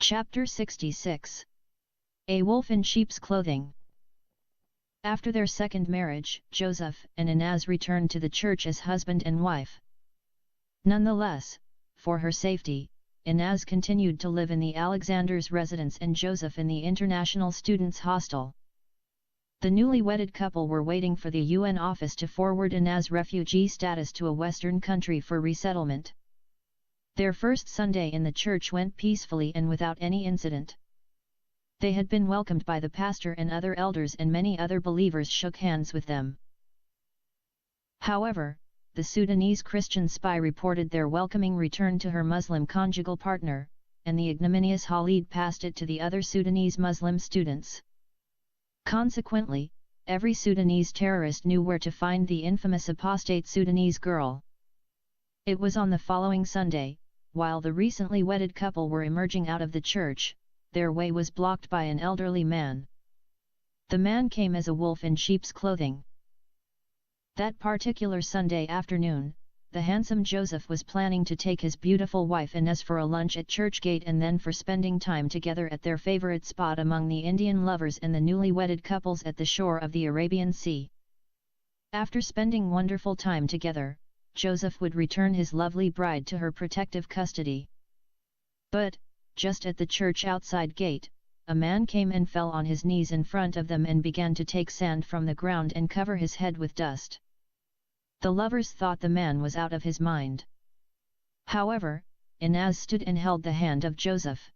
Chapter 66. A Wolf in Sheep's Clothing. After their second marriage, Joseph and Inez returned to the church as husband and wife. Nonetheless, for her safety, Inez continued to live in the Alexander's residence and Joseph in the International Students' Hostel. The newly wedded couple were waiting for the UN office to forward Inez's refugee status to a Western country for resettlement. Their first Sunday in the church went peacefully and without any incident. They had been welcomed by the pastor and other elders, and many other believers shook hands with them. However, the Sudanese Christian spy reported their welcoming return to her Muslim conjugal partner, and the ignominious Khalid passed it to the other Sudanese Muslim students. Consequently, every Sudanese terrorist knew where to find the infamous apostate Sudanese girl. It was on the following Sunday, while the recently wedded couple were emerging out of the church, their way was blocked by an elderly man. The man came as a wolf in sheep's clothing. That particular Sunday afternoon, the handsome Joseph was planning to take his beautiful wife Inez for a lunch at church gate and then for spending time together at their favorite spot among the Indian lovers and the newly wedded couples at the shore of the Arabian Sea. After spending wonderful time together, Joseph would return his lovely bride to her protective custody. But, just at the church outside gate, a man came and fell on his knees in front of them and began to take sand from the ground and cover his head with dust. The lovers thought the man was out of his mind. However, Inez stood and held the hand of Joseph.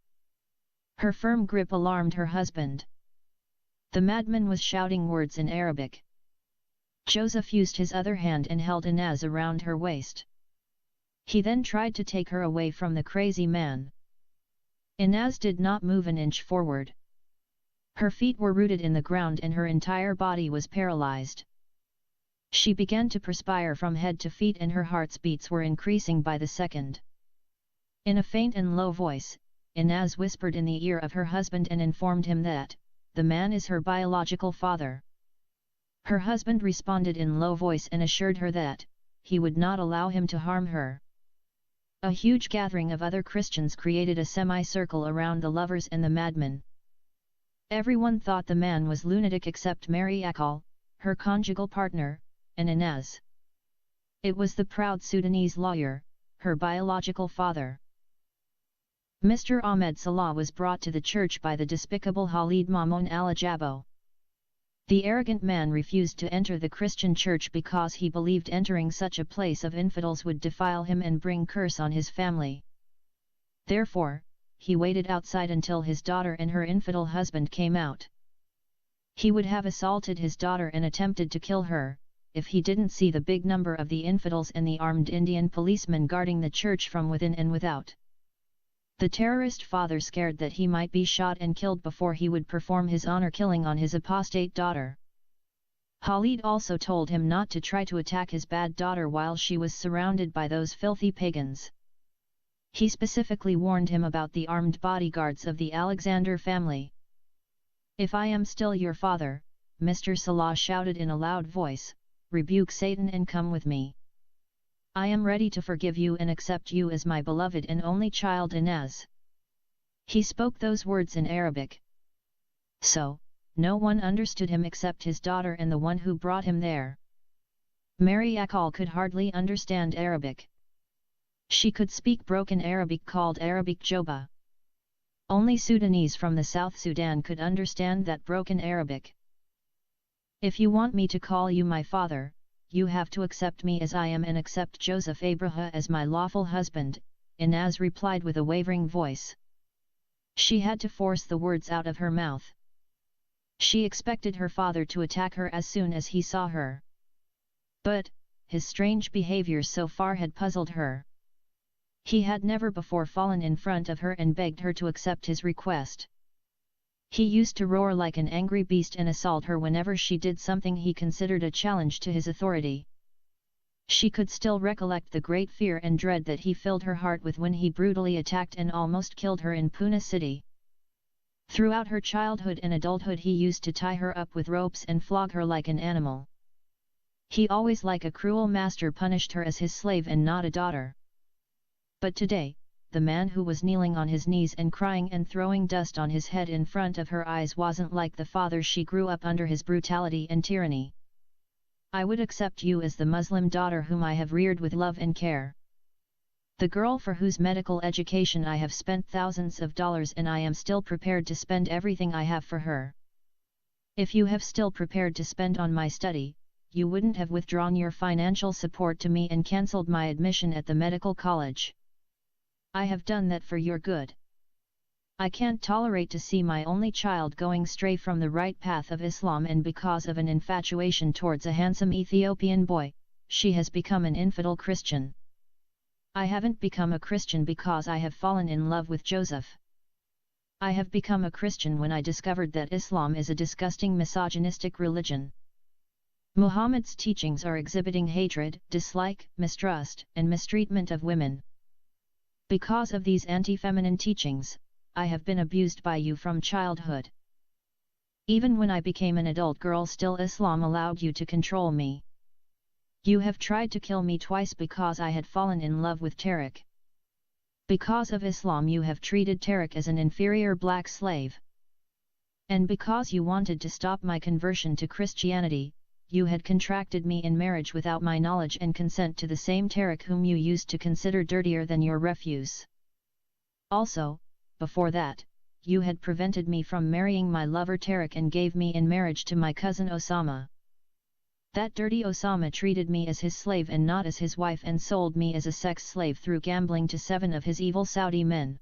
Her firm grip alarmed her husband. The madman was shouting words in Arabic. Joseph used his other hand and held Inez around her waist. He then tried to take her away from the crazy man. Inez did not move an inch forward. Her feet were rooted in the ground and her entire body was paralyzed. She began to perspire from head to feet and her heart's beats were increasing by the second. In a faint and low voice, Inez whispered in the ear of her husband and informed him that, the man is her biological father. Her husband responded in low voice and assured her that, he would not allow him to harm her. A huge gathering of other Christians created a semicircle around the lovers and the madman. Everyone thought the man was lunatic except Mary Akal, her conjugal partner, and Inez. It was the proud Sudanese lawyer, her biological father. Mr. Ahmed Salah was brought to the church by the despicable Khalid Mamoun al-Ajabo. The arrogant man refused to enter the Christian church because he believed entering such a place of infidels would defile him and bring curse on his family. Therefore, he waited outside until his daughter and her infidel husband came out. He would have assaulted his daughter and attempted to kill her, if he didn't see the big number of the infidels and the armed Indian policemen guarding the church from within and without. The terrorist father, scared that he might be shot and killed before he would perform his honor killing on his apostate daughter. Khalid also told him not to try to attack his bad daughter while she was surrounded by those filthy pagans. He specifically warned him about the armed bodyguards of the Alexander family. "If I am still your father," Mr. Salah shouted in a loud voice, "rebuke Satan and come with me. I am ready to forgive you and accept you as my beloved and only child Inez." He spoke those words in Arabic. So, no one understood him except his daughter and the one who brought him there. Mary Akal could hardly understand Arabic. She could speak broken Arabic called Arabic Joba. Only Sudanese from the South Sudan could understand that broken Arabic. "If you want me to call you my father, you have to accept me as I am and accept Joseph Abraha as my lawful husband," Inez replied with a wavering voice. She had to force the words out of her mouth. She expected her father to attack her as soon as he saw her. But, his strange behavior so far had puzzled her. He had never before fallen in front of her and begged her to accept his request. He used to roar like an angry beast and assault her whenever she did something he considered a challenge to his authority. She could still recollect the great fear and dread that he filled her heart with when he brutally attacked and almost killed her in Pune city. Throughout her childhood and adulthood he used to tie her up with ropes and flog her like an animal. He always, like a cruel master, punished her as his slave and not a daughter. But today, the man who was kneeling on his knees and crying and throwing dust on his head in front of her eyes wasn't like the father she grew up under his brutality and tyranny. I would accept you as the Muslim daughter whom I have reared with love and care. The girl for whose medical education I have spent thousands of dollars, and I am still prepared to spend everything I have for her. If you have still prepared to spend on my study, you wouldn't have withdrawn your financial support to me and cancelled my admission at the medical college. I have done that for your good. I can't tolerate to see my only child going stray from the right path of Islam, and because of an infatuation towards a handsome Ethiopian boy, she has become an infidel Christian. I haven't become a Christian because I have fallen in love with Joseph. I have become a Christian when I discovered that Islam is a disgusting misogynistic religion. Muhammad's teachings are exhibiting hatred, dislike, mistrust, and mistreatment of women. Because of these anti-feminine teachings, I have been abused by you from childhood. Even when I became an adult girl, still Islam allowed you to control me. You have tried to kill me twice because I had fallen in love with Tariq. Because of Islam you have treated Tariq as an inferior black slave. And because you wanted to stop my conversion to Christianity, you had contracted me in marriage without my knowledge and consent to the same Tariq whom you used to consider dirtier than your refuse. Also, before that, you had prevented me from marrying my lover Tariq and gave me in marriage to my cousin Osama. That dirty Osama treated me as his slave and not as his wife, and sold me as a sex slave through gambling to 7 of his evil Saudi men.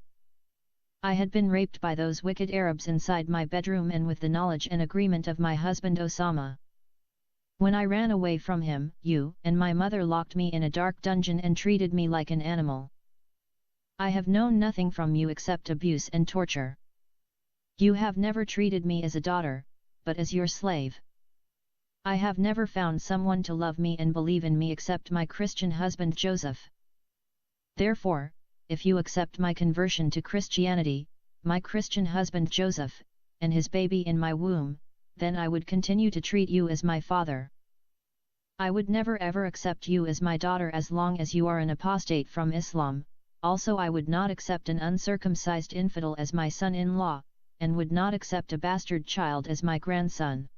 I had been raped by those wicked Arabs inside my bedroom and with the knowledge and agreement of my husband Osama. When I ran away from him, you and my mother locked me in a dark dungeon and treated me like an animal. I have known nothing from you except abuse and torture. You have never treated me as a daughter, but as your slave. I have never found someone to love me and believe in me except my Christian husband Joseph. Therefore, if you accept my conversion to Christianity, my Christian husband Joseph, and his baby in my womb, then I would continue to treat you as my father. I would never ever accept you as my daughter as long as you are an apostate from Islam. Also, I would not accept an uncircumcised infidel as my son-in-law, and would not accept a bastard child as my grandson.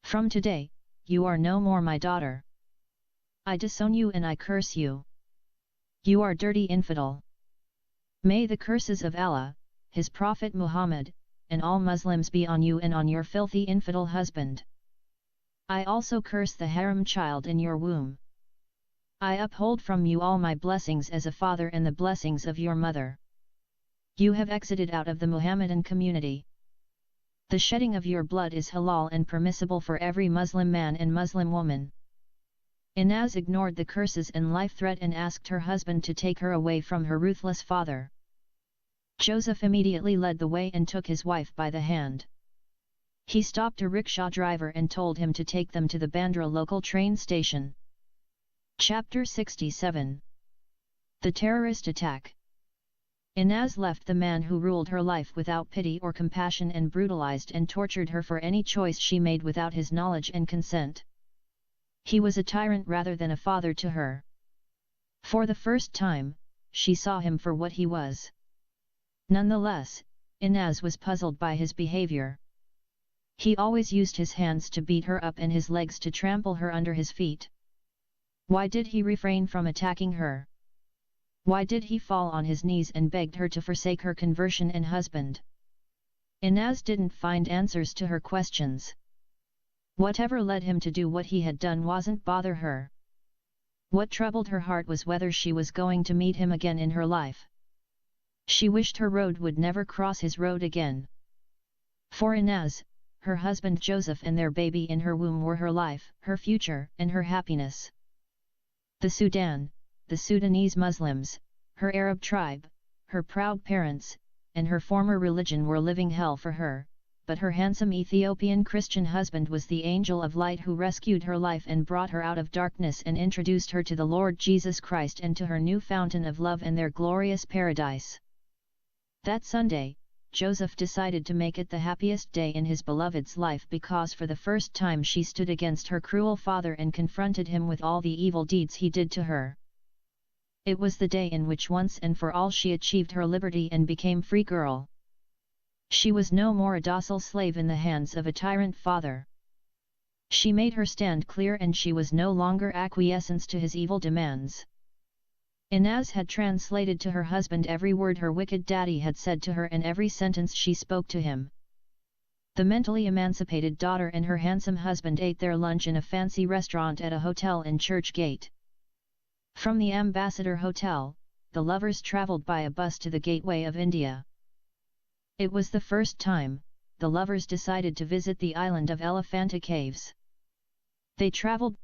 From today, you are no more my daughter. I disown you and I curse you. You are dirty infidel. May the curses of Allah, His Prophet Muhammad, and all Muslims be on you and on your filthy infidel husband. I also curse the haram child in your womb. I uphold from you all my blessings as a father and the blessings of your mother. You have exited out of the Muhammadan community. The shedding of your blood is halal and permissible for every Muslim man and Muslim woman. Inaz ignored the curses and life threat and asked her husband to take her away from her ruthless father. Joseph immediately led the way and took his wife by the hand. He stopped a rickshaw driver and told him to take them to the Bandra local train station. Chapter 67. The Terrorist Attack. Inaz left the man who ruled her life without pity or compassion and brutalized and tortured her for any choice she made without his knowledge and consent. He was a tyrant rather than a father to her. For the first time, she saw him for what he was. Nonetheless, Inaz was puzzled by his behavior. He always used his hands to beat her up and his legs to trample her under his feet. Why did he refrain from attacking her? Why did he fall on his knees and begged her to forsake her conversion and husband? Inaz didn't find answers to her questions. Whatever led him to do what he had done wasn't bother her. What troubled her heart was whether she was going to meet him again in her life. She wished her road would never cross his road again. For Inaz, her husband Joseph and their baby in her womb were her life, her future, and her happiness. The Sudan, the Sudanese Muslims, her Arab tribe, her proud parents, and her former religion were living hell for her, but her handsome Ethiopian Christian husband was the angel of light who rescued her life and brought her out of darkness and introduced her to the Lord Jesus Christ and to her new fountain of love and their glorious paradise. That Sunday, Joseph decided to make it the happiest day in his beloved's life because for the first time she stood against her cruel father and confronted him with all the evil deeds he did to her. It was the day in which once and for all she achieved her liberty and became free girl. She was no more a docile slave in the hands of a tyrant father. She made her stand clear, and she was no longer acquiescence to his evil demands. Inez had translated to her husband every word her wicked daddy had said to her and every sentence she spoke to him. The mentally emancipated daughter and her handsome husband ate their lunch in a fancy restaurant at a hotel in Church Gate. From the Ambassador Hotel, the lovers travelled by a bus to the Gateway of India. It was the first time the lovers decided to visit the island of Elephanta Caves. They travelled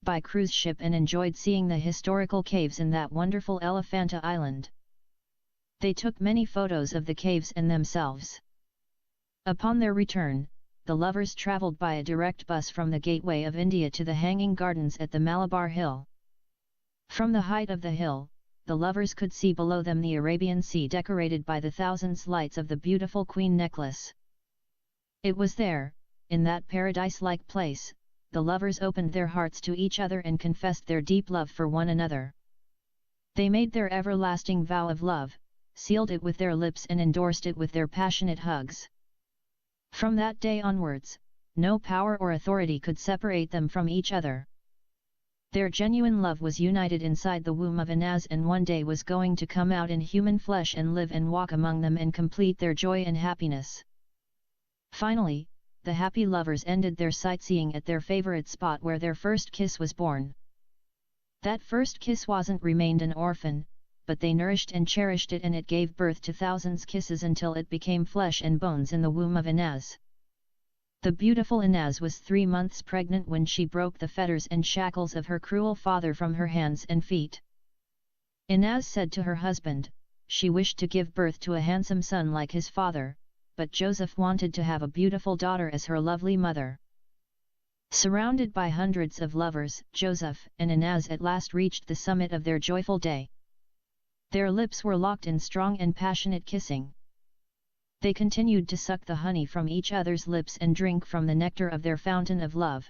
by cruise ship and enjoyed seeing the historical caves in that wonderful Elephanta Island. They took many photos of the caves and themselves. Upon their return, the lovers travelled by a direct bus from the Gateway of India to the Hanging Gardens at the Malabar Hill. From the height of the hill, the lovers could see below them the Arabian Sea decorated by the thousands lights of the beautiful Queen Necklace. It was there, in that paradise-like place, the lovers opened their hearts to each other and confessed their deep love for one another. They made their everlasting vow of love, sealed it with their lips and endorsed it with their passionate hugs. From that day onwards, no power or authority could separate them from each other. Their genuine love was united inside the womb of Inez and one day was going to come out in human flesh and live and walk among them and complete their joy and happiness. Finally, the happy lovers ended their sightseeing at their favorite spot where their first kiss was born. That first kiss wasn't remained an orphan, but they nourished and cherished it, and it gave birth to thousands kisses until it became flesh and bones in the womb of Inez. The beautiful Inez was 3 months pregnant when she broke the fetters and shackles of her cruel father from her hands and feet. Inez said to her husband, she wished to give birth to a handsome son like his father, but Joseph wanted to have a beautiful daughter as her lovely mother. Surrounded by hundreds of lovers, Joseph and Inez at last reached the summit of their joyful day. Their lips were locked in strong and passionate kissing. They continued to suck the honey from each other's lips and drink from the nectar of their fountain of love.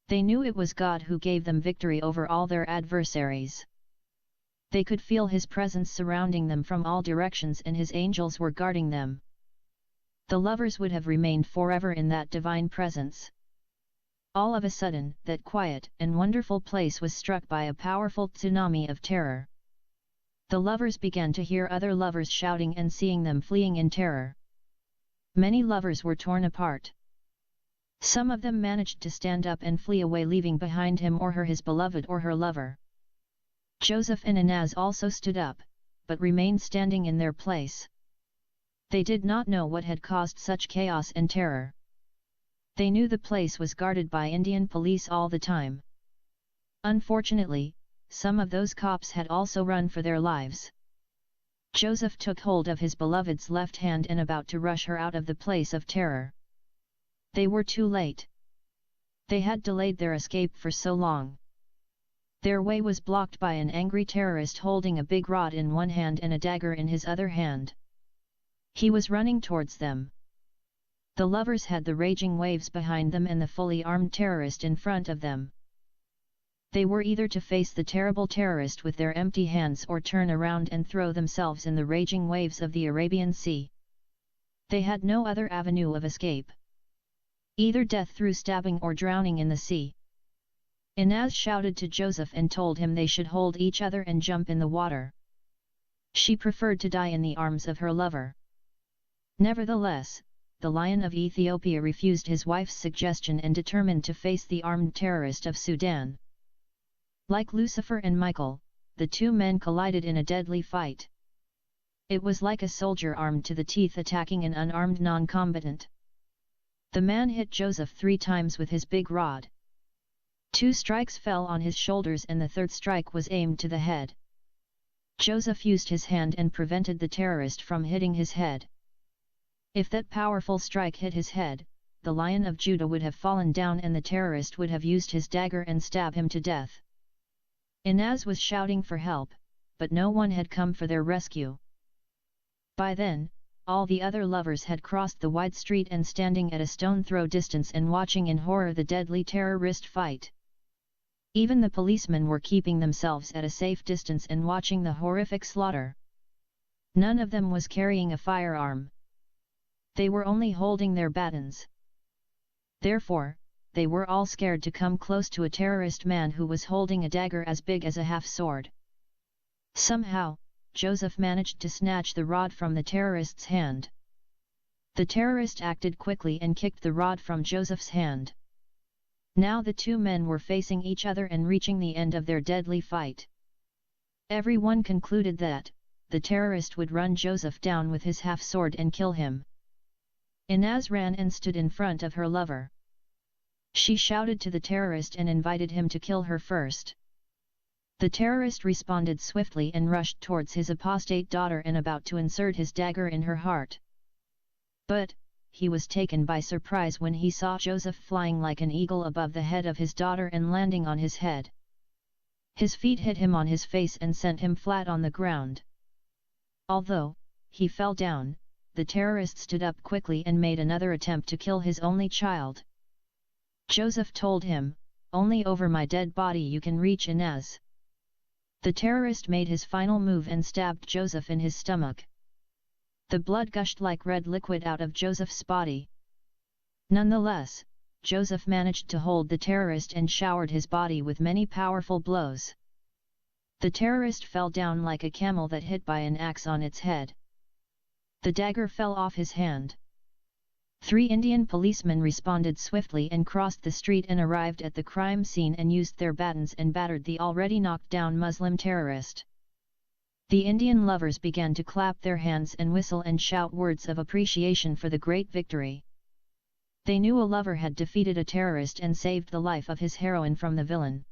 They knew it was God who gave them victory over all their adversaries. They could feel His presence surrounding them from all directions and His angels were guarding them. The lovers would have remained forever in that divine presence. All of a sudden, that quiet and wonderful place was struck by a powerful tsunami of terror. The lovers began to hear other lovers shouting and seeing them fleeing in terror. Many lovers were torn apart. Some of them managed to stand up and flee away, leaving behind him or her his beloved or her lover. Joseph and Inez also stood up, but remained standing in their place. They did not know what had caused such chaos and terror. They knew the place was guarded by Indian police all the time. Unfortunately, some of those cops had also run for their lives. Joseph took hold of his beloved's left hand and about to rush her out of the place of terror. They were too late. They had delayed their escape for so long. Their way was blocked by an angry terrorist holding a big rod in one hand and a dagger in his other hand. He was running towards them. The lovers had the raging waves behind them and the fully armed terrorist in front of them. They were either to face the terrible terrorist with their empty hands or turn around and throw themselves in the raging waves of the Arabian Sea. They had no other avenue of escape. Either death through stabbing or drowning in the sea. Inez shouted to Joseph and told him they should hold each other and jump in the water. She preferred to die in the arms of her lover. Nevertheless, the Lion of Ethiopia refused his wife's suggestion and determined to face the armed terrorist of Sudan. Like Lucifer and Michael, the two men collided in a deadly fight. It was like a soldier armed to the teeth attacking an unarmed non-combatant. The man hit Joseph 3 times with his big rod. 2 strikes fell on his shoulders and the third strike was aimed to the head. Joseph used his hand and prevented the terrorist from hitting his head. If that powerful strike hit his head, the Lion of Judah would have fallen down and the terrorist would have used his dagger and stabbed him to death. Inez was shouting for help, but no one had come for their rescue. By then, all the other lovers had crossed the wide street and standing at a stone throw distance and watching in horror the deadly terrorist fight. Even the policemen were keeping themselves at a safe distance and watching the horrific slaughter. None of them was carrying a firearm. They were only holding their batons. Therefore, they were all scared to come close to a terrorist man who was holding a dagger as big as a half-sword. Somehow, Joseph managed to snatch the rod from the terrorist's hand. The terrorist acted quickly and kicked the rod from Joseph's hand. Now the two men were facing each other and reaching the end of their deadly fight. Everyone concluded that the terrorist would run Joseph down with his half-sword and kill him. Inez ran and stood in front of her lover. She shouted to the terrorist and invited him to kill her first. The terrorist responded swiftly and rushed towards his apostate daughter and about to insert his dagger in her heart. But, he was taken by surprise when he saw Joseph flying like an eagle above the head of his daughter and landing on his head. His feet hit him on his face and sent him flat on the ground. Although he fell down, the terrorist stood up quickly and made another attempt to kill his only child. Joseph told him, "Only over my dead body you can reach Inez." The terrorist made his final move and stabbed Joseph in his stomach. The blood gushed like red liquid out of Joseph's body. Nonetheless, Joseph managed to hold the terrorist and showered his body with many powerful blows. The terrorist fell down like a camel that hit by an axe on its head. The dagger fell off his hand. 3 Indian policemen responded swiftly and crossed the street and arrived at the crime scene and used their batons and battered the already knocked down Muslim terrorist. The Indian lovers began to clap their hands and whistle and shout words of appreciation for the great victory. They knew a lover had defeated a terrorist and saved the life of his heroine from the villain.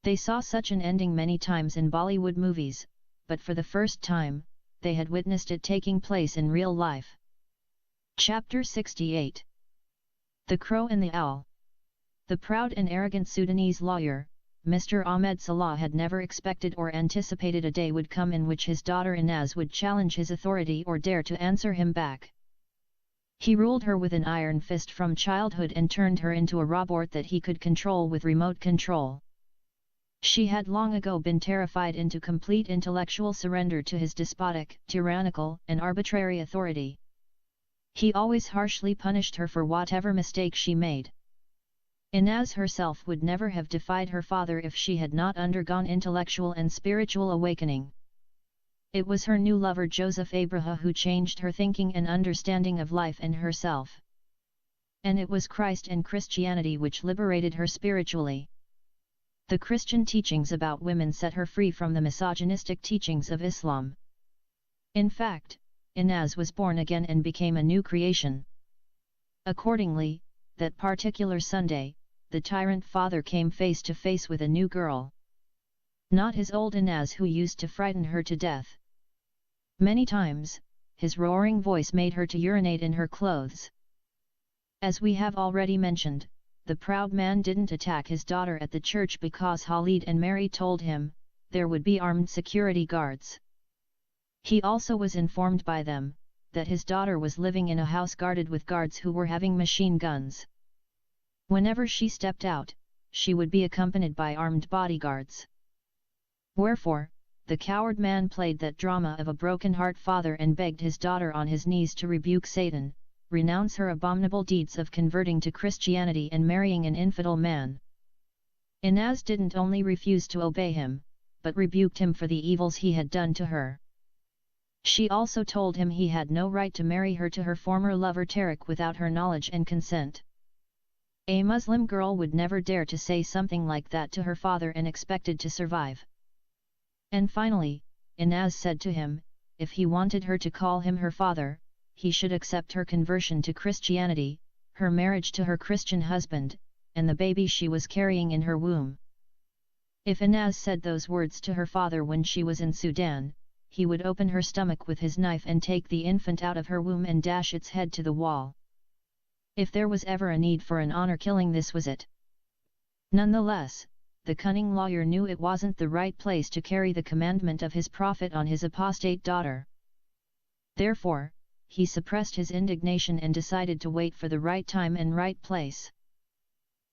They saw such an ending many times in Bollywood movies, but for the first time, they had witnessed it taking place in real life. Chapter 68. The Crow and the Owl. The proud and arrogant Sudanese lawyer, Mr. Ahmed Salah, had never expected or anticipated a day would come in which his daughter Inez would challenge his authority or dare to answer him back. He ruled her with an iron fist from childhood and turned her into a robot that he could control with remote control. She had long ago been terrified into complete intellectual surrender to his despotic, tyrannical, and arbitrary authority. He always harshly punished her for whatever mistake she made. Inez herself would never have defied her father if she had not undergone intellectual and spiritual awakening. It was her new lover Joseph Abraha who changed her thinking and understanding of life and herself. And it was Christ and Christianity which liberated her spiritually. The Christian teachings about women set her free from the misogynistic teachings of Islam. In fact, Inez was born again and became a new creation. Accordingly, that particular Sunday, the tyrant father came face to face with a new girl. Not his old Inez who used to frighten her to death. Many times, his roaring voice made her to urinate in her clothes. As we have already mentioned, the proud man didn't attack his daughter at the church because Khalid and Mary told him there would be armed security guards. He also was informed by them that his daughter was living in a house guarded with guards who were having machine guns. Whenever she stepped out, she would be accompanied by armed bodyguards. Wherefore, the coward man played that drama of a broken-heart father and begged his daughter on his knees to rebuke Satan, renounce her abominable deeds of converting to Christianity and marrying an infidel man. Inez didn't only refuse to obey him, but rebuked him for the evils he had done to her. She also told him he had no right to marry her to her former lover Tariq without her knowledge and consent. A Muslim girl would never dare to say something like that to her father and expected to survive. And finally, Inez said to him, if he wanted her to call him her father, he should accept her conversion to Christianity, her marriage to her Christian husband, and the baby she was carrying in her womb. If Inez said those words to her father when she was in Sudan, he would open her stomach with his knife and take the infant out of her womb and dash its head to the wall. If there was ever a need for an honor killing, this was it. Nonetheless, the cunning lawyer knew it wasn't the right place to carry the commandment of his prophet on his apostate daughter. Therefore, he suppressed his indignation and decided to wait for the right time and right place.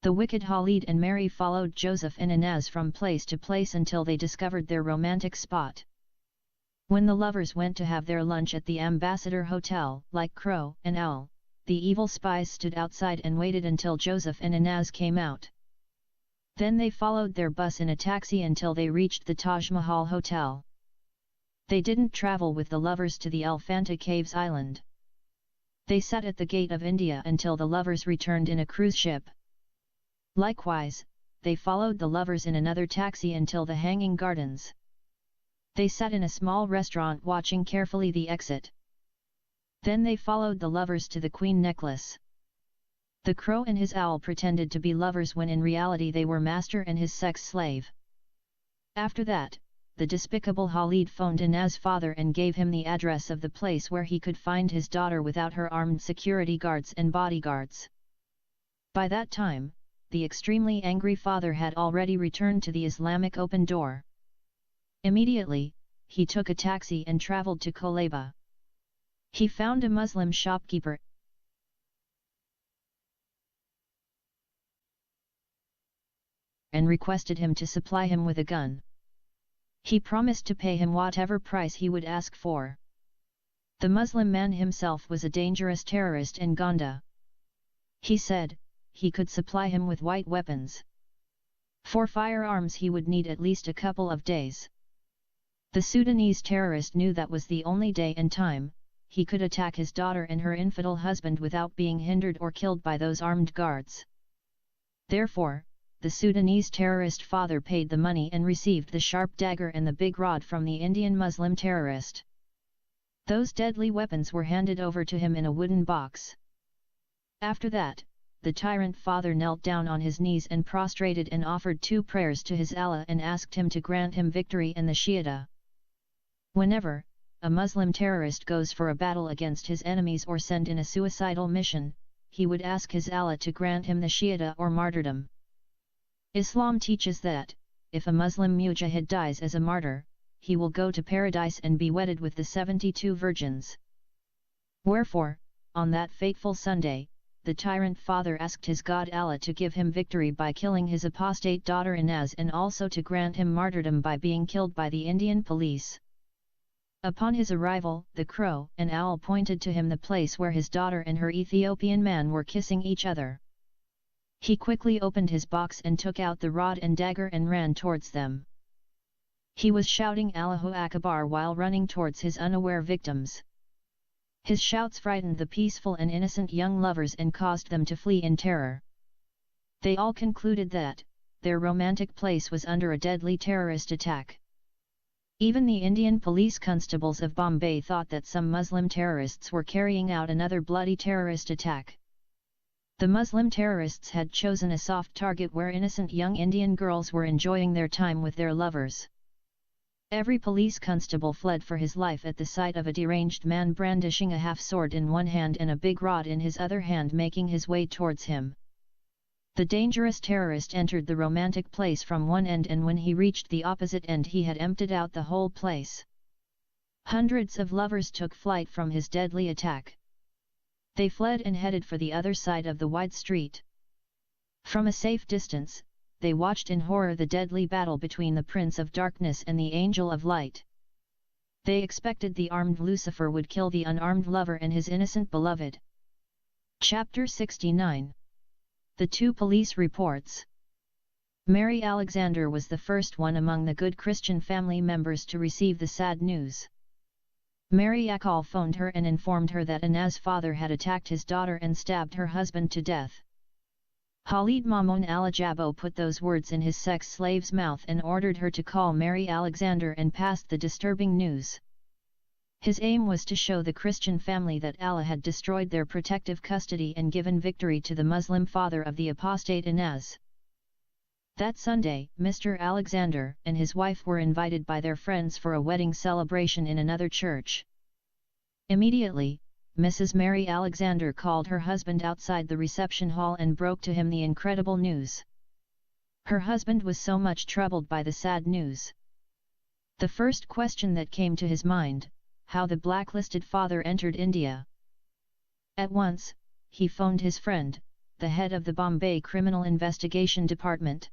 The wicked Khalid and Mary followed Joseph and Inez from place to place until they discovered their romantic spot. When the lovers went to have their lunch at the Ambassador Hotel, like crow and owl, the evil spies stood outside and waited until Joseph and Inez came out. Then they followed their bus in a taxi until they reached the Taj Mahal Hotel. They didn't travel with the lovers to the Elephanta Caves Island. They sat at the gate of India until the lovers returned in a cruise ship. Likewise, they followed the lovers in another taxi until the Hanging Gardens. They sat in a small restaurant watching carefully the exit. Then they followed the lovers to the Queen Necklace. The crow and his owl pretended to be lovers when in reality they were master and his sex slave. After that, the despicable Khalid phoned Inez's father and gave him the address of the place where he could find his daughter without her armed security guards and bodyguards. By that time, the extremely angry father had already returned to the Islamic open door. Immediately, he took a taxi and traveled to Kolaba. He found a Muslim shopkeeper and requested him to supply him with a gun. He promised to pay him whatever price he would ask for. The Muslim man himself was a dangerous terrorist and Gonda. He said, he could supply him with white weapons. For firearms he would need at least a couple of days. The Sudanese terrorist knew that was the only day and time he could attack his daughter and her infidel husband without being hindered or killed by those armed guards. Therefore, the Sudanese terrorist father paid the money and received the sharp dagger and the big rod from the Indian Muslim terrorist. Those deadly weapons were handed over to him in a wooden box. After that, the tyrant father knelt down on his knees and prostrated and offered 2 prayers to his Allah and asked him to grant him victory in the Shahada. Whenever a Muslim terrorist goes for a battle against his enemies or send in a suicidal mission, he would ask his Allah to grant him the Shahada or martyrdom. Islam teaches that, if a Muslim mujahid dies as a martyr, he will go to paradise and be wedded with the 72 virgins. Wherefore, on that fateful Sunday, the tyrant father asked his God Allah to give him victory by killing his apostate daughter Inez and also to grant him martyrdom by being killed by the Indian police. Upon his arrival, the crow and owl pointed to him the place where his daughter and her Ethiopian man were kissing each other. He quickly opened his box and took out the rod and dagger and ran towards them. He was shouting Allahu Akbar while running towards his unaware victims. His shouts frightened the peaceful and innocent young lovers and caused them to flee in terror. They all concluded that their romantic place was under a deadly terrorist attack. Even the Indian police constables of Bombay thought that some Muslim terrorists were carrying out another bloody terrorist attack. The Muslim terrorists had chosen a soft target where innocent young Indian girls were enjoying their time with their lovers. Every police constable fled for his life at the sight of a deranged man brandishing a half-sword in one hand and a big rod in his other hand making his way towards him. The dangerous terrorist entered the romantic place from one end and when he reached the opposite end he had emptied out the whole place. Hundreds of lovers took flight from his deadly attack. They fled and headed for the other side of the wide street. From a safe distance, they watched in horror the deadly battle between the Prince of Darkness and the Angel of Light. They expected the armed Lucifer would kill the unarmed lover and his innocent beloved. Chapter 69. The 2 police reports. Mary Alexander was the first one among the good Christian family members to receive the sad news. Mary Akal phoned her and informed her that Inez's father had attacked his daughter and stabbed her husband to death. Khalid Mamoun Alajabo put those words in his sex slave's mouth and ordered her to call Mary Alexander and passed the disturbing news. His aim was to show the Christian family that Allah had destroyed their protective custody and given victory to the Muslim father of the apostate Inez. That Sunday, Mr. Alexander and his wife were invited by their friends for a wedding celebration in another church. Immediately, Mrs. Mary Alexander called her husband outside the reception hall and broke to him the incredible news. Her husband was so much troubled by the sad news. The first question that came to his mind, how the blacklisted father entered India. At once, he phoned his friend, the head of the Bombay Criminal Investigation Department.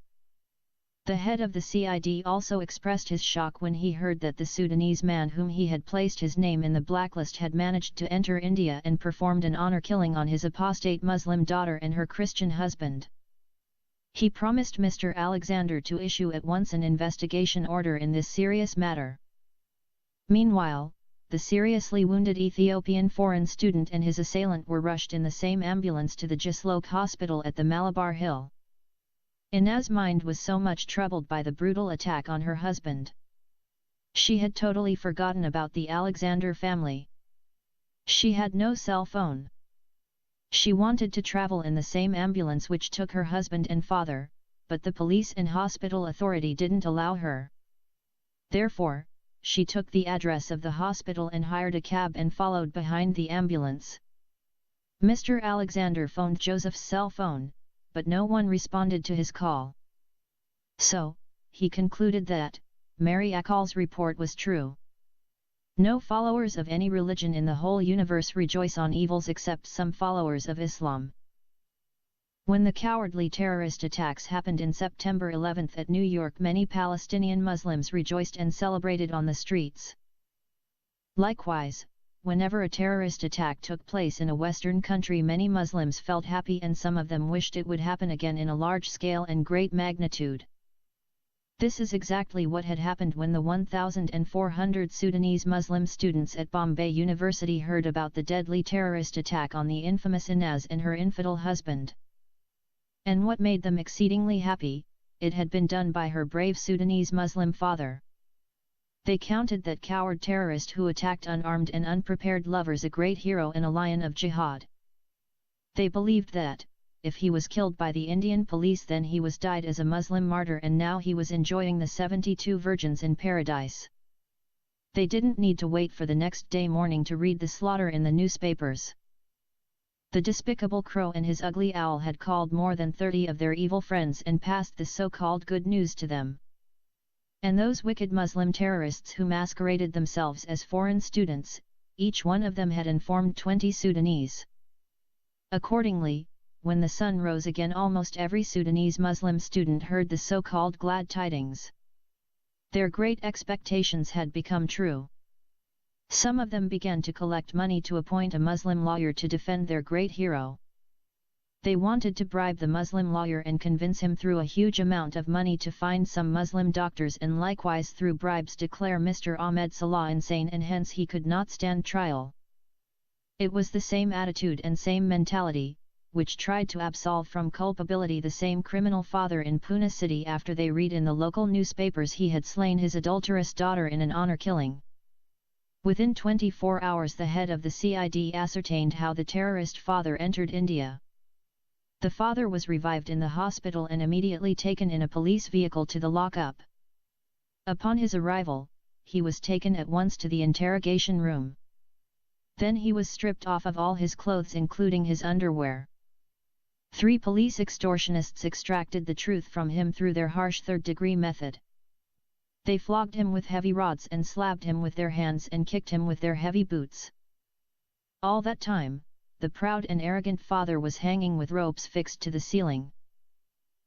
The head of the CID also expressed his shock when he heard that the Sudanese man whom he had placed his name in the blacklist had managed to enter India and performed an honor killing on his apostate Muslim daughter and her Christian husband. He promised Mr. Alexander to issue at once an investigation order in this serious matter. Meanwhile, the seriously wounded Ethiopian foreign student and his assailant were rushed in the same ambulance to the Jislok Hospital at the Malabar Hill. Inaz's mind was so much troubled by the brutal attack on her husband. She had totally forgotten about the Alexander family. She had no cell phone. She wanted to travel in the same ambulance which took her husband and father, but the police and hospital authority didn't allow her. Therefore, she took the address of the hospital and hired a cab and followed behind the ambulance. Mr. Alexander phoned Joseph's cell phone, but no one responded to his call. So, he concluded that Mary Akal's report was true. No followers of any religion in the whole universe rejoice on evils except some followers of Islam. When the cowardly terrorist attacks happened in September 11 at New York, many Palestinian Muslims rejoiced and celebrated on the streets. Likewise, whenever a terrorist attack took place in a Western country, many Muslims felt happy and some of them wished it would happen again in a large scale and great magnitude. This is exactly what had happened when the 1,400 Sudanese Muslim students at Bombay University heard about the deadly terrorist attack on the infamous Inaz and her infidel husband. And what made them exceedingly happy, it had been done by her brave Sudanese Muslim father. They counted that coward terrorist who attacked unarmed and unprepared lovers a great hero and a lion of jihad. They believed that, if he was killed by the Indian police, then he was died as a Muslim martyr and now he was enjoying the 72 virgins in paradise. They didn't need to wait for the next day morning to read the slaughter in the newspapers. The despicable crow and his ugly owl had called more than 30 of their evil friends and passed the so-called good news to them. And those wicked Muslim terrorists who masqueraded themselves as foreign students, each one of them had informed 20 Sudanese. Accordingly, when the sun rose again, almost every Sudanese Muslim student heard the so-called glad tidings. Their great expectations had become true. Some of them began to collect money to appoint a Muslim lawyer to defend their great hero. They wanted to bribe the Muslim lawyer and convince him through a huge amount of money to find some Muslim doctors and likewise through bribes declare Mr. Ahmed Salah insane and hence he could not stand trial. It was the same attitude and same mentality, which tried to absolve from culpability the same criminal father in Pune city after they read in the local newspapers he had slain his adulterous daughter in an honor killing. Within 24 hours the head of the CID ascertained how the terrorist father entered India. The father was revived in the hospital and immediately taken in a police vehicle to the lockup. Upon his arrival, he was taken at once to the interrogation room. Then he was stripped off of all his clothes including his underwear. 3 police extortionists extracted the truth from him through their harsh third-degree method. They flogged him with heavy rods and slapped him with their hands and kicked him with their heavy boots. All that time, the proud and arrogant father was hanging with ropes fixed to the ceiling.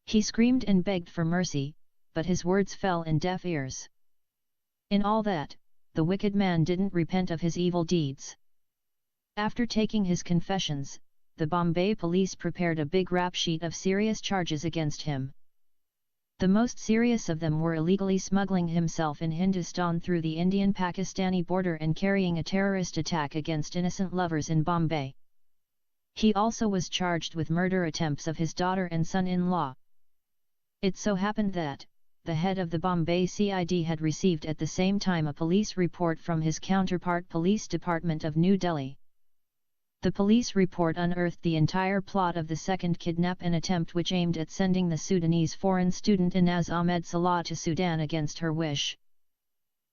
He screamed and begged for mercy, but his words fell in deaf ears. In all that, the wicked man didn't repent of his evil deeds. After taking his confessions, the Bombay police prepared a big rap sheet of serious charges against him. The most serious of them were illegally smuggling himself in Hindustan through the Indian-Pakistani border and carrying a terrorist attack against innocent lovers in Bombay. He also was charged with murder attempts of his daughter and son-in-law. It so happened that, the head of the Bombay CID had received at the same time a police report from his counterpart Police Department of New Delhi. The police report unearthed the entire plot of the second kidnapping attempt which aimed at sending the Sudanese foreign student Inaz Ahmed Salah to Sudan against her wish.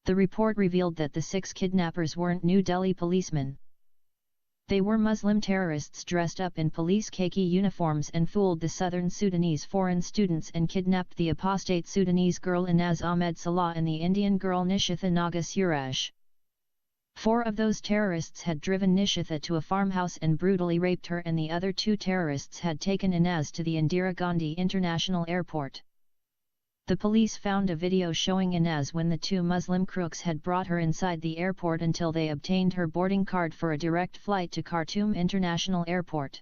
The report revealed that the 6 kidnappers weren't New Delhi policemen. They were Muslim terrorists dressed up in police khaki uniforms and fooled the southern Sudanese foreign students and kidnapped the apostate Sudanese girl Inaz Ahmed Salah and the Indian girl Nishitha Naga Suraj. 4 of those terrorists had driven Nishitha to a farmhouse and brutally raped her, and the other 2 terrorists had taken Inaz to the Indira Gandhi International Airport. The police found a video showing Inaz when the 2 Muslim crooks had brought her inside the airport until they obtained her boarding card for a direct flight to Khartoum International Airport.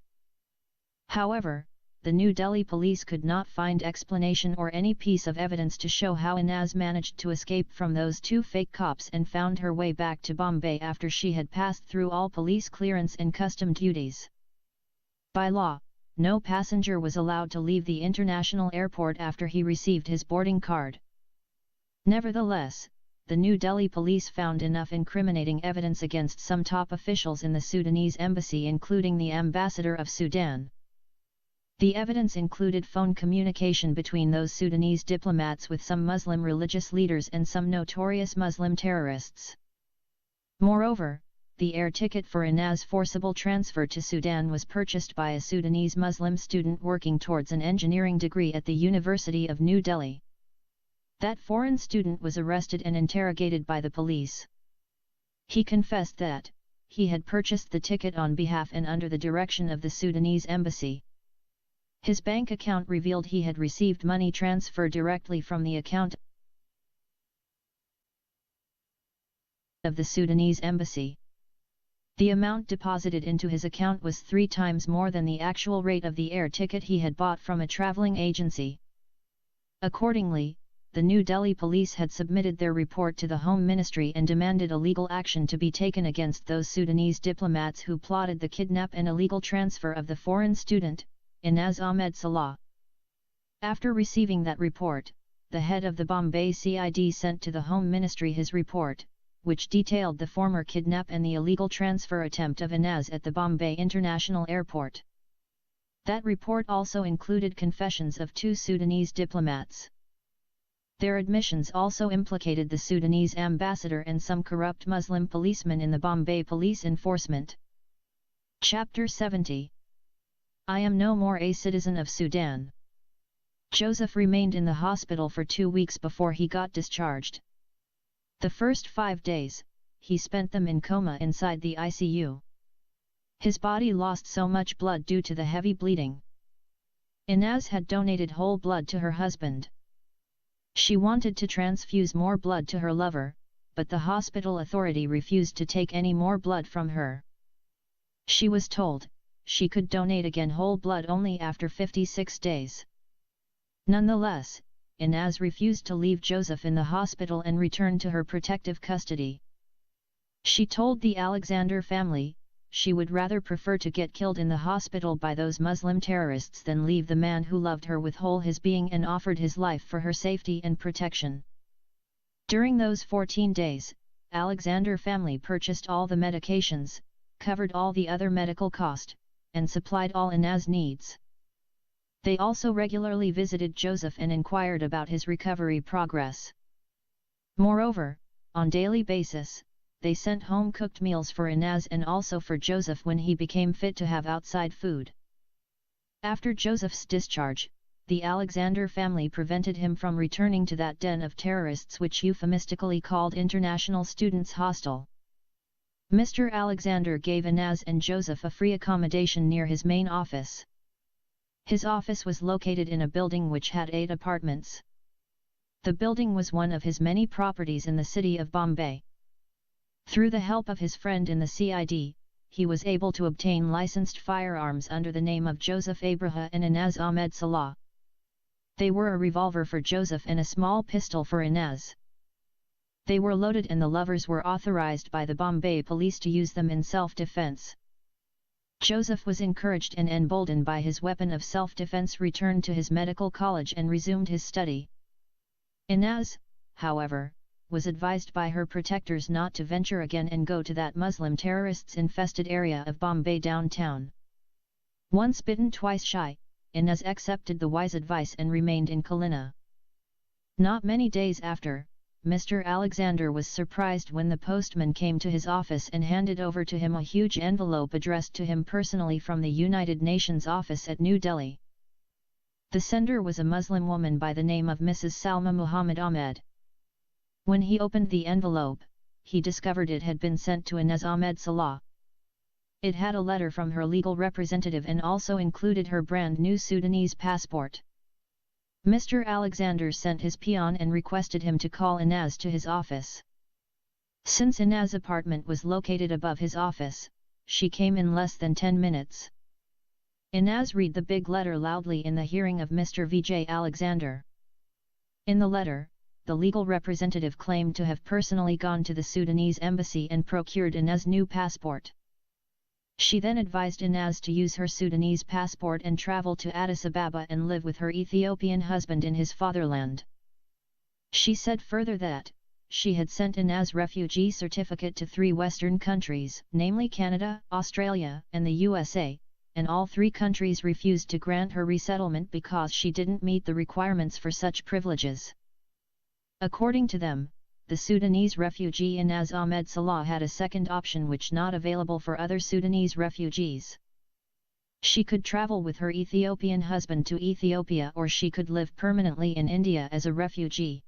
However, the New Delhi police could not find explanation or any piece of evidence to show how Inaz managed to escape from those 2 fake cops and found her way back to Bombay after she had passed through all police clearance and custom duties. By law, no passenger was allowed to leave the international airport after he received his boarding card. Nevertheless, the New Delhi police found enough incriminating evidence against some top officials in the Sudanese embassy, including the ambassador of Sudan. The evidence included phone communication between those Sudanese diplomats with some Muslim religious leaders and some notorious Muslim terrorists. Moreover, the air ticket for Inaz's forcible transfer to Sudan was purchased by a Sudanese Muslim student working towards an engineering degree at the University of New Delhi. That foreign student was arrested and interrogated by the police. He confessed that he had purchased the ticket on behalf and under the direction of the Sudanese embassy. His bank account revealed he had received money transferred directly from the account of the Sudanese embassy. The amount deposited into his account was 3 times more than the actual rate of the air ticket he had bought from a traveling agency. Accordingly, the New Delhi police had submitted their report to the Home Ministry and demanded a legal action to be taken against those Sudanese diplomats who plotted the kidnap and illegal transfer of the foreign student, Inaz Ahmed Salah. After receiving that report, the head of the Bombay CID sent to the Home Ministry his report, which detailed the former kidnap and the illegal transfer attempt of Inaz at the Bombay International Airport. That report also included confessions of 2 Sudanese diplomats. Their admissions also implicated the Sudanese ambassador and some corrupt Muslim policemen in the Bombay police enforcement. Chapter 70. I am no more a citizen of Sudan. Joseph remained in the hospital for 2 weeks before he got discharged. The first 5 days, he spent them in coma inside the ICU. His body lost so much blood due to the heavy bleeding. Inaz had donated whole blood to her husband. She wanted to transfuse more blood to her lover, but the hospital authority refused to take any more blood from her. She was told she could donate again whole blood only after 56 days. Nonetheless, Inaz refused to leave Joseph in the hospital and returned to her protective custody. She told the Alexander family, she would rather prefer to get killed in the hospital by those Muslim terrorists than leave the man who loved her with whole his being and offered his life for her safety and protection. During those 14 days, Alexander family purchased all the medications, covered all the other medical cost, and supplied all Inaz's needs. They also regularly visited Joseph and inquired about his recovery progress. Moreover, on daily basis, they sent home-cooked meals for Inaz and also for Joseph when he became fit to have outside food. After Joseph's discharge, the Alexander family prevented him from returning to that den of terrorists which euphemistically called International Students Hostel. Mr. Alexander gave Inaz and Joseph a free accommodation near his main office. His office was located in a building which had 8 apartments. The building was one of his many properties in the city of Bombay. Through the help of his friend in the CID, he was able to obtain licensed firearms under the name of Joseph Abraha and Inaz Ahmed Salah. They were a revolver for Joseph and a small pistol for Inaz. They were loaded and the lovers were authorized by the Bombay police to use them in self-defense. Joseph was encouraged and emboldened by his weapon of self-defense, returned to his medical college and resumed his study. Inaz, however, was advised by her protectors not to venture again and go to that Muslim terrorists-infested area of Bombay downtown. Once bitten twice shy, Inaz accepted the wise advice and remained in Kalina. Not many days after, Mr. Alexander was surprised when the postman came to his office and handed over to him a huge envelope addressed to him personally from the United Nations office at New Delhi. The sender was a Muslim woman by the name of Mrs. Salma Muhammad Ahmed. When he opened the envelope, he discovered it had been sent to Inez Ahmed Salah. It had a letter from her legal representative and also included her brand new Sudanese passport. Mr. Alexander sent his peon and requested him to call Inez to his office. Since Inez's apartment was located above his office, she came in less than 10 minutes. Inez read the big letter loudly in the hearing of Mr. Vijay Alexander. In the letter, the legal representative claimed to have personally gone to the Sudanese embassy and procured Inez's new passport. She then advised Inez to use her Sudanese passport and travel to Addis Ababa and live with her Ethiopian husband in his fatherland. She said further that she had sent Inez's refugee certificate to 3 Western countries, namely Canada, Australia, and the USA, and all 3 countries refused to grant her resettlement because she didn't meet the requirements for such privileges. According to them, the Sudanese refugee Inez Ahmed Salah had a second option which not available for other Sudanese refugees. She could travel with her Ethiopian husband to Ethiopia, or she could live permanently in India as a refugee.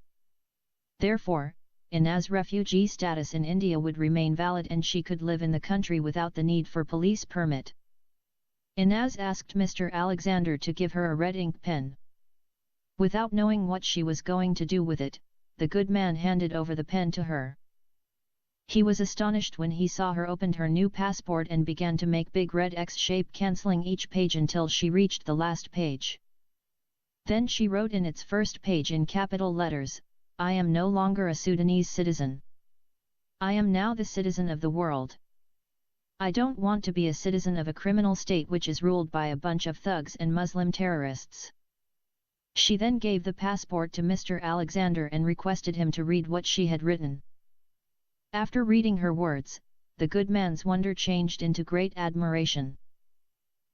Therefore, Inez's refugee status in India would remain valid and she could live in the country without the need for police permit. Inez asked Mr. Alexander to give her a red ink pen. Without knowing what she was going to do with it, the good man handed over the pen to her. He was astonished when he saw her opened her new passport and began to make big red X shape cancelling each page until she reached the last page. Then she wrote in its first page in capital letters, "I am no longer a Sudanese citizen. I am now the citizen of the world. I don't want to be a citizen of a criminal state which is ruled by a bunch of thugs and Muslim terrorists." She then gave the passport to Mr. Alexander and requested him to read what she had written. After reading her words, the good man's wonder changed into great admiration.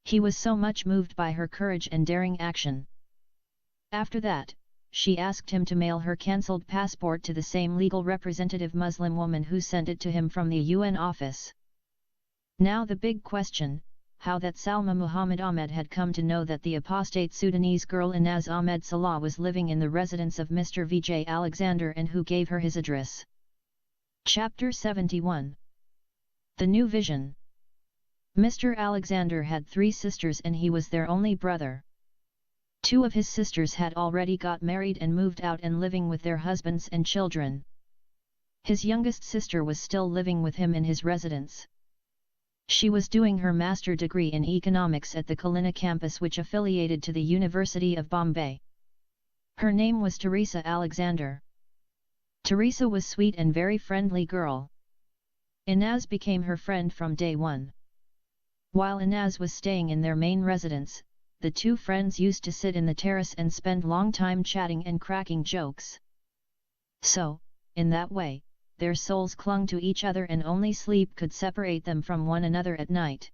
He was so much moved by her courage and daring action. After that, she asked him to mail her cancelled passport to the same legal representative Muslim woman who sent it to him from the UN office. Now the big question, how that Salma Muhammad Ahmed had come to know that the apostate Sudanese girl Inez Ahmed Salah was living in the residence of Mr. Vijay Alexander and who gave her his address. Chapter 71. The New Vision. Mr. Alexander had 3 sisters and he was their only brother. 2 of his sisters had already got married and moved out and living with their husbands and children. His youngest sister was still living with him in his residence. She was doing her master degree in economics at the Kalina campus which affiliated to the University of Bombay. Her name was Teresa Alexander. Teresa was sweet and very friendly girl. Inez became her friend from day one. While Inez was staying in their main residence, the 2 friends used to sit in the terrace and spend long time chatting and cracking jokes. So, in that way, their souls clung to each other and only sleep could separate them from one another at night.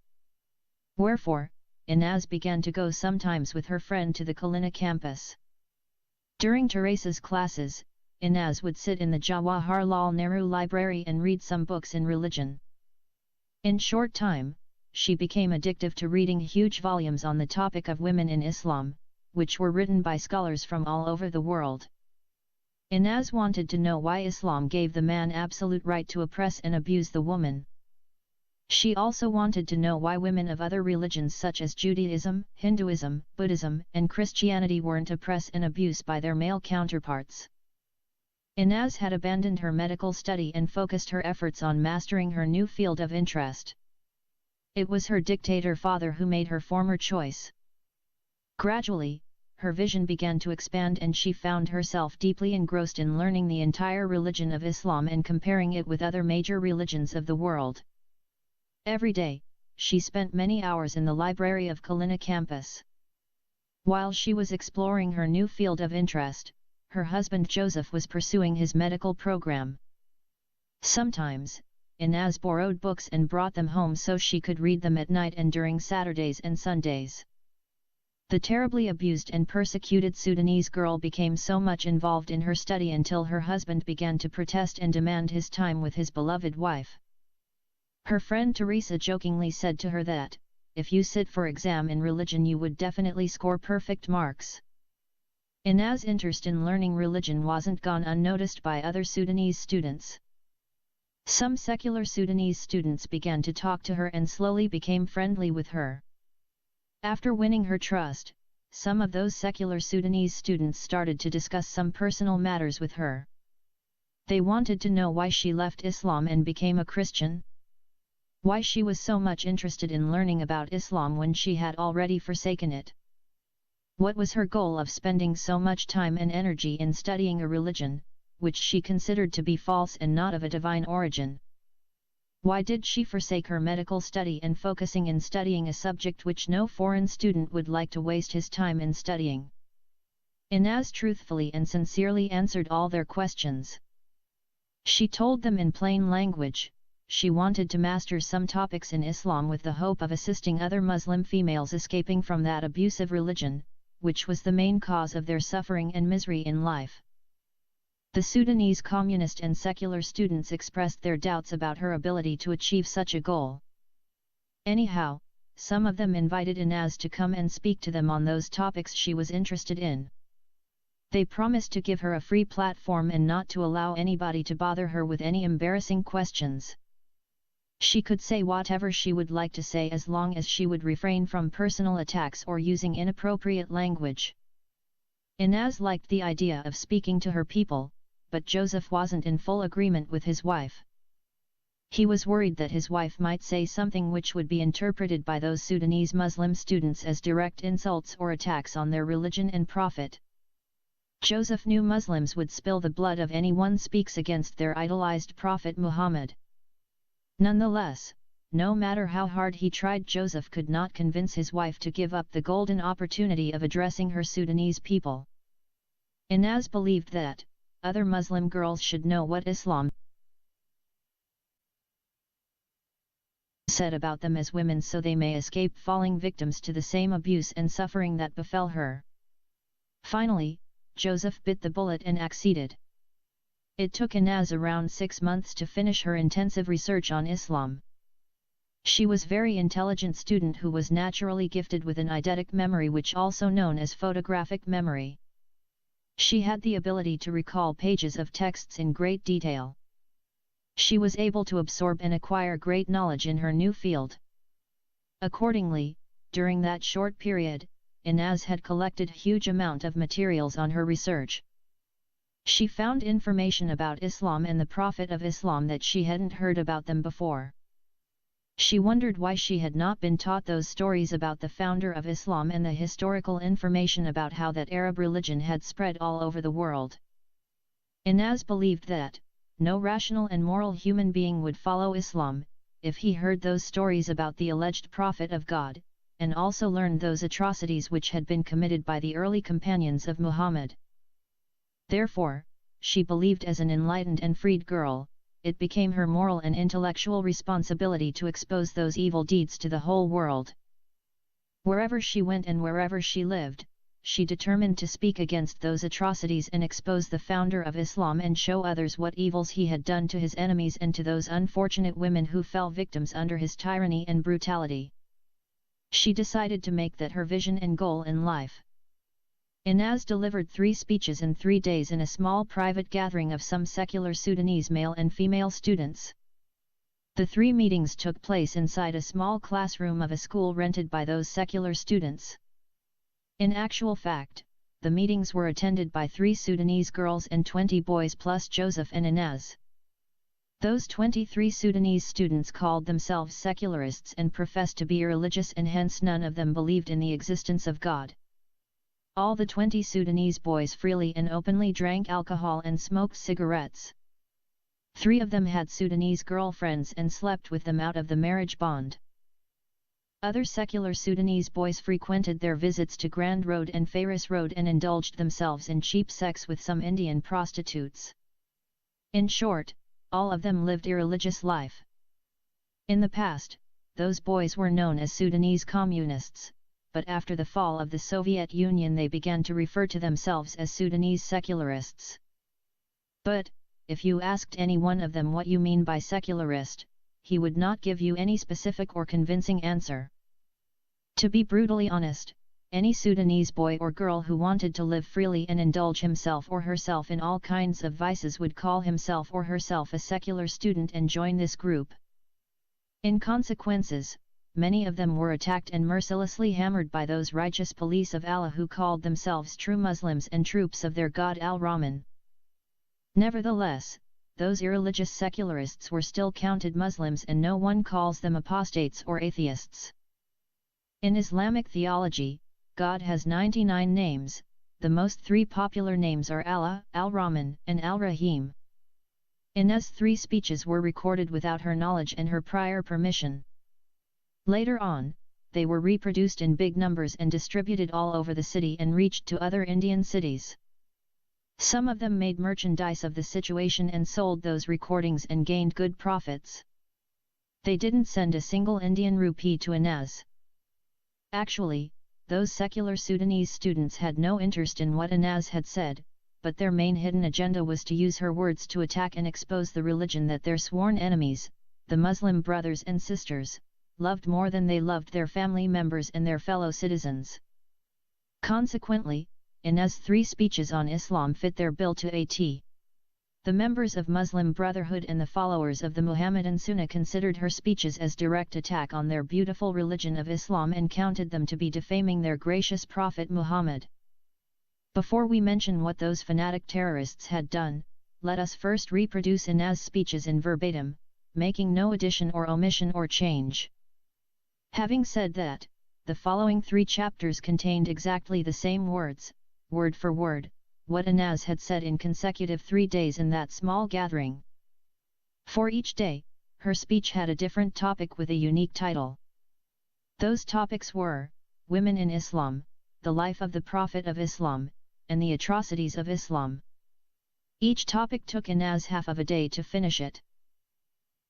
Wherefore, Inez began to go sometimes with her friend to the Kalina campus. During Teresa's classes, Inez would sit in the Jawaharlal Nehru library and read some books in religion. In short time, she became addictive to reading huge volumes on the topic of women in Islam, which were written by scholars from all over the world. Inez wanted to know why Islam gave the man absolute right to oppress and abuse the woman. She also wanted to know why women of other religions such as Judaism, Hinduism, Buddhism, and Christianity weren't oppressed and abused by their male counterparts. Inez had abandoned her medical study and focused her efforts on mastering her new field of interest. It was her dictator father who made her former choice. Gradually, her vision began to expand and she found herself deeply engrossed in learning the entire religion of Islam and comparing it with other major religions of the world. Every day, she spent many hours in the library of Kalina campus. While she was exploring her new field of interest, her husband Joseph was pursuing his medical program. Sometimes, Inez borrowed books and brought them home so she could read them at night and during Saturdays and Sundays. The terribly abused and persecuted Sudanese girl became so much involved in her study until her husband began to protest and demand his time with his beloved wife. Her friend Teresa jokingly said to her that, if you sit for exam in religion you would definitely score perfect marks. Inez's interest in learning religion wasn't gone unnoticed by other Sudanese students. Some secular Sudanese students began to talk to her and slowly became friendly with her. After winning her trust, some of those secular Sudanese students started to discuss some personal matters with her. They wanted to know why she left Islam and became a Christian, why she was so much interested in learning about Islam when she had already forsaken it. What was her goal of spending so much time and energy in studying a religion, which she considered to be false and not of a divine origin? Why did she forsake her medical study and focusing in studying a subject which no foreign student would like to waste his time in studying? Inaz truthfully and sincerely answered all their questions. She told them in plain language, she wanted to master some topics in Islam with the hope of assisting other Muslim females escaping from that abusive religion, which was the main cause of their suffering and misery in life. The Sudanese communist and secular students expressed their doubts about her ability to achieve such a goal. Anyhow, some of them invited Inaz to come and speak to them on those topics she was interested in. They promised to give her a free platform and not to allow anybody to bother her with any embarrassing questions. She could say whatever she would like to say as long as she would refrain from personal attacks or using inappropriate language. Inaz liked the idea of speaking to her people, but Joseph wasn't in full agreement with his wife. He was worried that his wife might say something which would be interpreted by those Sudanese Muslim students as direct insults or attacks on their religion and prophet. Joseph knew Muslims would spill the blood of anyone speaks against their idolized prophet Muhammad. Nonetheless, no matter how hard he tried, Joseph could not convince his wife to give up the golden opportunity of addressing her Sudanese people. Inaz believed that other Muslim girls should know what Islam said about them as women so they may escape falling victims to the same abuse and suffering that befell her. Finally, Joseph bit the bullet and acceded. It took Inaz around 6 months to finish her intensive research on Islam. She was a very intelligent student who was naturally gifted with an eidetic memory, which also known as photographic memory. She had the ability to recall pages of texts in great detail. She was able to absorb and acquire great knowledge in her new field. Accordingly, during that short period, Inaz had collected a huge amount of materials on her research. She found information about Islam and the Prophet of Islam that she hadn't heard about them before. She wondered why she had not been taught those stories about the founder of Islam and the historical information about how that Arab religion had spread all over the world. Inaz believed that no rational and moral human being would follow Islam if he heard those stories about the alleged prophet of God, and also learned those atrocities which had been committed by the early companions of Muhammad. Therefore, she believed as an enlightened and freed girl, it became her moral and intellectual responsibility to expose those evil deeds to the whole world. Wherever she went and wherever she lived, she determined to speak against those atrocities and expose the founder of Islam and show others what evils he had done to his enemies and to those unfortunate women who fell victims under his tyranny and brutality. She decided to make that her vision and goal in life. Inaz delivered 3 speeches in 3 days in a small private gathering of some secular Sudanese male and female students. The 3 meetings took place inside a small classroom of a school rented by those secular students. In actual fact, the meetings were attended by 3 Sudanese girls and 20 boys plus Joseph and Inaz. Those 23 Sudanese students called themselves secularists and professed to be religious, and hence none of them believed in the existence of God. All the 20 Sudanese boys freely and openly drank alcohol and smoked cigarettes. 3 of them had Sudanese girlfriends and slept with them out of the marriage bond. Other secular Sudanese boys frequented their visits to Grand Road and Faris Road and indulged themselves in cheap sex with some Indian prostitutes. In short, all of them lived irreligious life. In the past, those boys were known as Sudanese communists, but after the fall of the Soviet Union they began to refer to themselves as Sudanese secularists. But, if you asked any one of them what you mean by secularist, he would not give you any specific or convincing answer. To be brutally honest, Any Sudanese boy or girl who wanted to live freely and indulge himself or herself in all kinds of vices would call himself or herself a secular student and join this group. In consequences, many of them were attacked and mercilessly hammered by those righteous police of Allah who called themselves true Muslims and troops of their God Al-Rahman. Nevertheless, those irreligious secularists were still counted Muslims, and no one calls them apostates or atheists. In Islamic theology, God has 99 names. The most three popular names are Allah, Al-Rahman, and Al-Rahim. Inez's 3 speeches were recorded without her knowledge and her prior permission. Later on, they were reproduced in big numbers and distributed all over the city and reached to other Indian cities. Some of them made merchandise of the situation and sold those recordings and gained good profits. They didn't send a single Indian rupee to Inez. Actually, those secular Sudanese students had no interest in what Inez had said, but their main hidden agenda was to use her words to attack and expose the religion that their sworn enemies, the Muslim brothers and sisters, loved more than they loved their family members and their fellow citizens. Consequently, Inez's 3 speeches on Islam fit their bill to a T. The members of Muslim Brotherhood and the followers of the Muhammadan Sunnah considered her speeches as direct attack on their beautiful religion of Islam and counted them to be defaming their gracious Prophet Muhammad. Before we mention what those fanatic terrorists had done, let us first reproduce Inez's speeches in verbatim, making no addition or omission or change. Having said that, the following 3 chapters contained exactly the same words, word for word, what Inez had said in consecutive 3 days in that small gathering. For each day, her speech had a different topic with a unique title. Those topics were, Women in Islam, the life of the Prophet of Islam, and the atrocities of Islam. Each topic took Inez half of a day to finish it.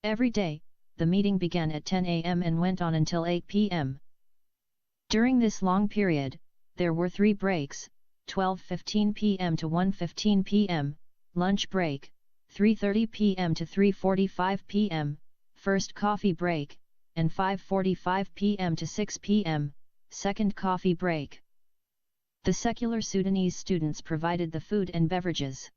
Every day, the meeting began at 10 a.m. and went on until 8 p.m. During this long period, there were 3 breaks, 12:15 p.m. to 1:15 p.m., lunch break, 3:30 p.m. to 3:45 p.m., first coffee break, and 5:45 p.m. to 6 p.m., second coffee break. The secular Sudanese students provided the food and beverages.